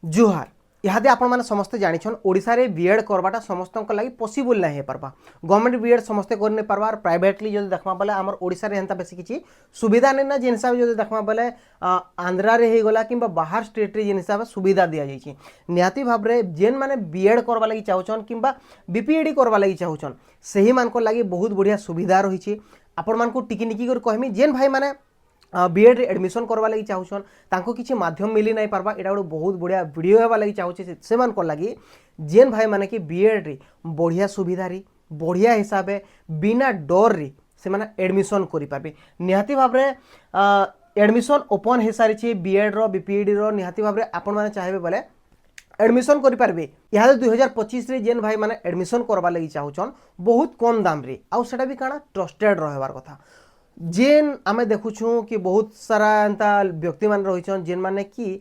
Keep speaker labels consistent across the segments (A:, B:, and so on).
A: जुहार इहादे आपण मैंने समस्ते जानिछन ओडिशा रे बीएड करवाटा समस्त लगी पॉसिबल नहीं पारबा। गवर्नमेंट बीएड समस्ते कर नहीं पारबा। प्राइवेटली जो देखमा बोले आमर ओडिशा रे हेंता बेसी किछि सुविधा नहीं ना जिन हिसाब जो देखमा बोले आंध्रा रे हे गला किंबा बाहर स्टेट रे जिन हिसाब सुविधा दिया जाइछि निहाती भाव रे जेन माने बीएड करवा लगी चाहुछन किंबा बीपीएडी करवा लगी चाहुछन सही मान को लगी बहुत बढ़िया सुविधा रहिछि। आपण मान को टिकी निकी कर कहमी जेन भाई माने बीएड रे एडमिशन करवा लगी चाहूछन तांको किछि माध्यम मिली नहीं पारबा एटा गोटे बहुत बढ़िया वीडियो हेबा लगी चाहूछे से मान को लगी जेन भाई माने कि बीएड रे बढ़िया सुविधा री बढ़िया हिसाब बिना डर री से माने एडमिशन करि पाबे। निहाती भाव रे एडमिशन ओपन हे सारी छी बीएड रो बीपीएडी रो निहाती भाव रे आपण माने चाहेबे बोले एडमिशन करि पारबे। इहा 2025 रे जेन भाई माने एडमिशन करवा लगी चाहूछन बहुत कम दाम रे आउ सेटा भी काना ट्रस्टेड रहबार कथा। जेन आमे देखुछूँ कि बहुत सारा एंता व्यक्ति मान रही जेन माने कि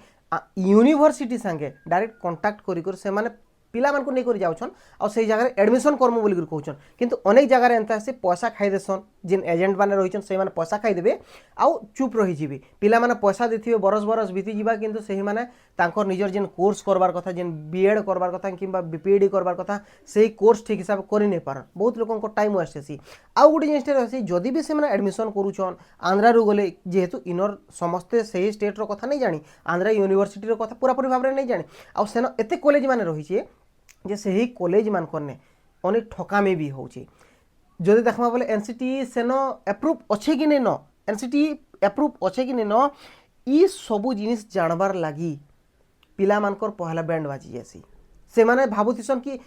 A: यूनिवर्सिटी संगे डायरेक्ट कांटेक्ट करी से माने पिला मान को नहीं करी जाउछन और सही जगह एडमिशन करमु बोली कहउछन किंतु अनेक जगह एंता से पैसा खाई देसन जेन एजेंट माने रहिछन से माने पैसा खाई देबे आउ चुप रही जिबे पिला माने पैसा देथिबे बरस बरस बीती जिबा किंतु सही माने तांकर निजर जेन कोर्स करबार कथा जेन बीएड करबार कथा किंबा बीपीएडी करबार कथा सेही कोर्स ठीक हिसाब करि नै पारन बहुत लोगन को टाइम वेस्ट हेसी। आउ गुडी जिनिस रहसी जदी भी से माने एडमिशन करूछन आंध्रा रु गले जेहेतु इनर समस्ते सही स्टेट रो कथा नहीं जानी आंध्रा यूनिवर्सिटी रो कथा पूरा पूरी भाव रे नहीं जानी आउ सेनो एते कॉलेज माने रहिछे जे सही कॉलेज मान करने अनेक ठकामी भी होची। जदि देखमा बोले एनसीटी सेनो अप्रूव अच्छे कि नहीं न एनसीटी अप्रूव अच्छे कि नहीं न ई सबु जिनिस जानबार लागी पिला मानकर पहला बैंड बाजी जासी से माने भाबुथिसन कि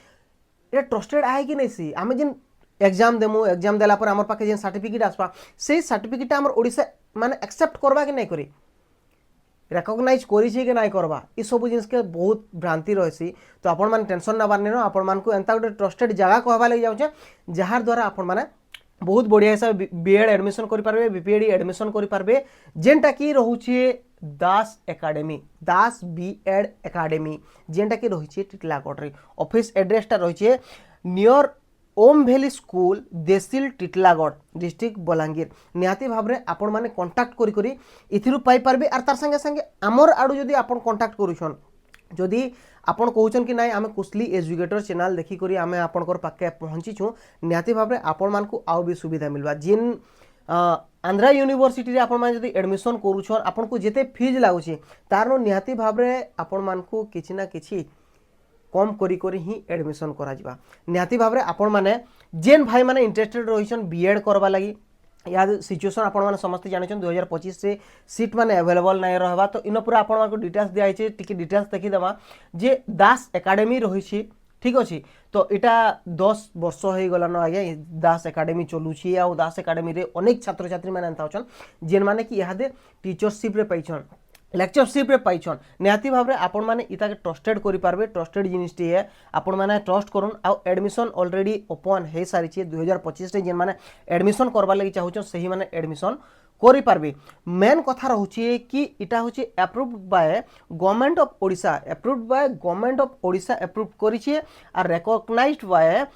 A: ए ट्रस्टेड आए कि नहीं सी आमे जिन एग्जाम देमु एग्जाम देला पर हमर पाखे जिन सर्टिफिकेट आसपा से सर्टिफिकेट हमर ओडिसा माने एक्सेप्ट करबा कि नहीं करी रेकग्नाइज करिछि कि नहीं करबा ई सब जिनिस के बहुत भ्रांति रहसी। तो आपण माने टेंशन ना बारने न आपण मान को एंता गोटे ट्रस्टेड जगह कहबा लगी जाउछे जहार द्वारा आपण माने बहुत बढ़िया हिसाब बीएड एडमिशन करि पारबे बीपीएडी एडमिशन करि पारबे जेनटा की रहुछे दास एकेडमी दास बीएड एकेडमी जेनटा की रहिछे टिटलागढ़ रे ऑफिस एड्रेस टा रहिछे नियर ओम वैली स्कूल देसिल टिटलागढ़ डिस्ट्रिक्ट बलांगीर। निहाती भाव में आपण माने कांटेक्ट करी करी इथिरु पाई पारबे आर तार संगे संगे आमर आडू जदी आपण कांटेक्ट करूछन जदी आपण कहउछन कि नाइ आमे कुशली एजुकेटर चैनल देखि करी आमे आपनकर पाके पहुंचीछु निहाती भाव में आपण मान को आउ भी सुविधा मिलबा जिन आंध्रा यूनिवर्सिटी रे आपण मान जदी एडमिशन करूछन आपण को जेते फीस लागुछि तारनो निहाती भाव में आपण मान को किछि ना किछि कम करी करी ही एडमिशन करा जिबा। निहाती भाव में आपण माने जेन भाई माने इंटरेस्टेड रहिछन बीएड करबा लागि या सिचुएशन आपण माने समस्त जानिछन 2025 से सीट माने अवेलेबल नै रहबा तो इन पूरा आपण मानको डिटेल्स दिया आइछे टिके डिटेल्स देखि देबा जे दास एकेडमी रहिछि ठीक अछि। तो इटा 10 वर्ष हो गलानो आगे दास एकेडमी चलुछि आ दास एकेडमी रे अनेक छात्र छात्री माने अंता होछन जेन माने कि इहादे टीचरशिप रे पाइछन लेक्चरशिप रे पाइछन निहाती भाव में आपण माने इता के ट्रस्टेड करि पारबे ट्रस्टेड जिनिसटी है आपण माने ट्रस्ट करूँ आ एडमिशन ऑलरेडी ओपन हे सारी 2025 रे जेन माने एडमिशन करबा लागि चाहूछन सही माने एडमिशन करि पारबे। मेन कथा रहउछि कि इटा होछि approved by government of Odisha approved by government of Odisha approve करिछि आ recognised by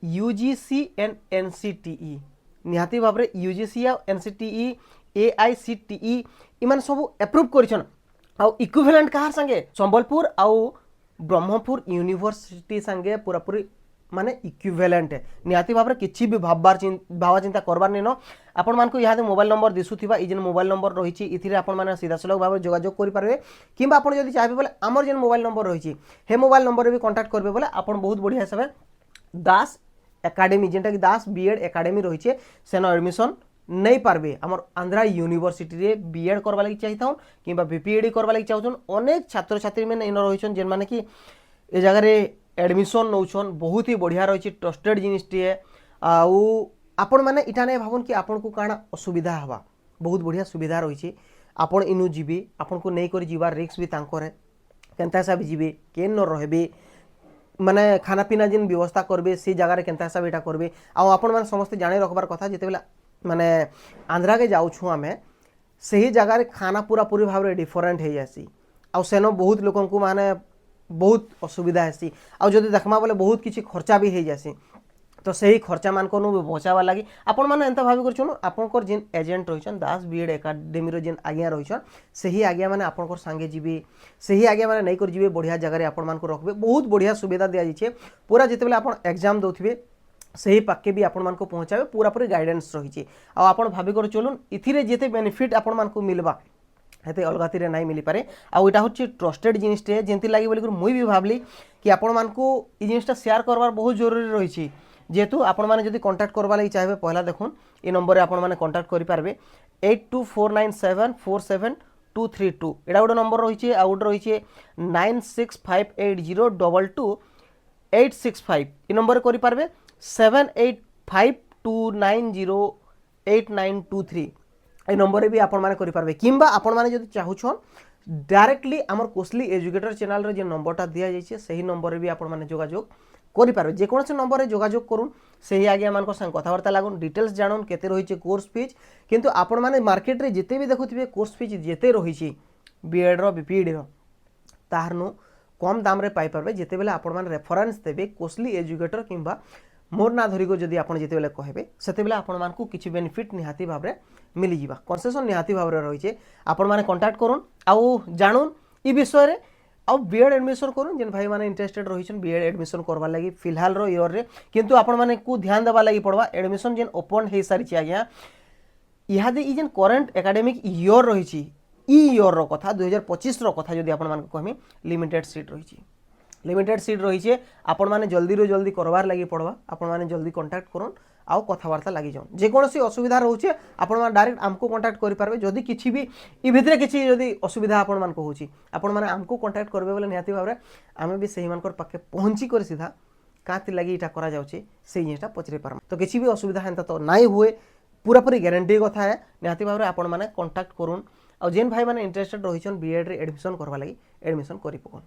A: UGC and NCTE निहाती भाव में यूजीसी आ एनसीटीई एआईसीटीई इमान सब अप्रूव करिछन आ इक्विवेलेंट कहार संगे संबलपुर आउ ब्रह्मपुर यूनिवर्सिटी संगे पूरा पूरी माने इक्विवेलेंट है। निहाती भाव में किछि भी भावा चिंता करबार नहीं न आपण मान को यहाँ मोबाइल नंबर दिसुथिबा ई जेन मोबाइल नंबर रही इथिरे आपण माने सीधासलख भाव जोगाजोग करि पारबे किंबा आपण जदि चाहबे बोले आमर जेन मोबाइल नंबर रही हे मोबाइल नंबर रे भी कांटेक्ट करबे बोले आपण बहुत बढ़िया हिसाब दास एकेडमी जेनटा कि दास बीएड एकेडमी रही सेनो एडमिशन नहीं पारबे आमर आंध्रा यूनिवर्सिटी रे बीएड करबा लागि चाहिताउन किंबा बीपीएडी करबा लागि चाहउछन अनेक छात्र छात्री में इन रहिछन जेन माने कि ए जगह रे एडमिशन नौछन बहुत ही बढ़िया रही ट्रस्टेड जिनिसटी है आउ आपण माने इटा नै भाबन कि आपण को काना असुविधा हवा बहुत बढ़िया सुविधा रही आपण इनु जीबे आपण को नहीं करी जीवार रिस्क भी तांकर है केनता हिसाब जीबे केन न रहबे माने खाना पीना जिन व्यवस्था करबे से जगह रे केनता हिसाब एटा करबे आ आपण माने समस्त जाने रखबार कथा जेते बेला माने आंध्रा के जाउछु आमे सही जगह रे खाना पूरा पूरी भाव रे डिफरेंट हे जासी आ सेनो बहुत लोगन को माने बहुत असुविधा हेसी आ जदि देखमा बोले बहुत किछि खर्चा भी हे जासी तो सही खर्चा मान को बचावा लगी आपण मैंने एंता भावी कर आपंकर जेन एजेंट रही दास बीएड एकाडेमी जेन आज्ञा रही से ही आज्ञा मैंने आपंकर सांगे जी से ही आज्ञा मैंने नहीं कर जी बढ़िया जगह आपण मान रखबे बहुत बढ़िया सुविधा दि जाइए पूरा जिते आप एग्जाम दौथे से ही पाके भी आपण मान पहुँचावे पूरा पूरी गाइडेंस रही आपड़ भावी कर चलुन इथिरे जेते बेनिफिट आपण मान मिलवा हेते अलगाती नहीं मिल पारे आउ इटा होची ट्रस्टेड जिनिसटे जेंति लगी बोली मुई भी भावली कि आपण मान को ई जिनिसटा शेयर करवार बहुत जरूरी रही जेहेतु आपण मैंने जब कंटाक्ट करवा लगी चाहिए पहला देखुन ये नंबर आपण मैंने कंटाक्ट करेंगे 8249747232 एटा गोटे नंबर रही आउ गोटे रही 9658022865 ये नंबर करेंगे 7852908923 ये नंबर भी आपण मैंने करेंगे किंबा आपण मैंने जब चाहून डायरेक्टली आमर कोस्टली एजुकेटर चैनल रे जे नंबरटा दिया जाइए सही नंबर भी आपण मैंने जोगाजोग करेंगे जेकोसी नंबर में जोगाजोग करूँ से ही आगे मान संग कथबार्ता लगुन डिटेल्स जानून केते रही कोर्स फीज किंतु आपण मैंने मार्केट रे जिते भी देखुथिबे कोर्स फीज जिते रही बीएड रो बीपीएड रो तारनु कम दाम रे पाई पारबे जिते बेले आपण मैंने रेफरेंस देबे कोस्टली एजुकेटर किंबा मोर ना धरिको जदि आपण जिते बेले कहबे सेते बेले आपण मानकु किछि बेनिफिट निहाती भाव रे मिली जिबा कंसेशन निहाती भाव रे रही आपण मैंने कांटेक्ट करूँ आउ जानून ई विषय रे आउ बीएड एडमिशन करूँ जेन भाई मैंने इंटरेस्टेड रही बीएड एडमिशन करवा लगी फिलहाल रो ईयर रे किंतु आपण मैंने को ध्यान देवा लगी पड़वा एडमिशन जेन ओपन हो सारी आज्ञा इहादे ई जेन करेंट एकाडेमिक ईयर रही ईयर रो कथा 2025 रो कथा जदि आपण मानक कहमी लिमिटेड सीट रही आपण माने जल्दी रो जल्दी करवार लगी पड़वा आपण माने जल्दी कांटेक्ट करूँ आउ कथबार्ता लगी जाऊँ जेकोसी असुविधा रोचे आपण माने डायरेक्ट आमको कांटेक्ट करि पारबे जदि किछि भी ई भितरे किछि जदि असुविधा आपण मान को होची आपण माने आमको कांटेक्ट करबे बोले निहाती भाबरे आमे भी सही मानकर पाके पहुंची कर सीधा काति लगी इटा करा जाउची सेही जिनिसटा पचरे पारम तो किछि भी असुविधा हेंता तो नाइ हुए पूरा पूरी गारंटी कथा है निहाती भाबरे आपण माने कांटेक्ट करूँ आ जेन भाई माने इंटरेस्टेड रहिछन बीएड रे एडमिशन करवा लगी एडमिशन करि पकोन।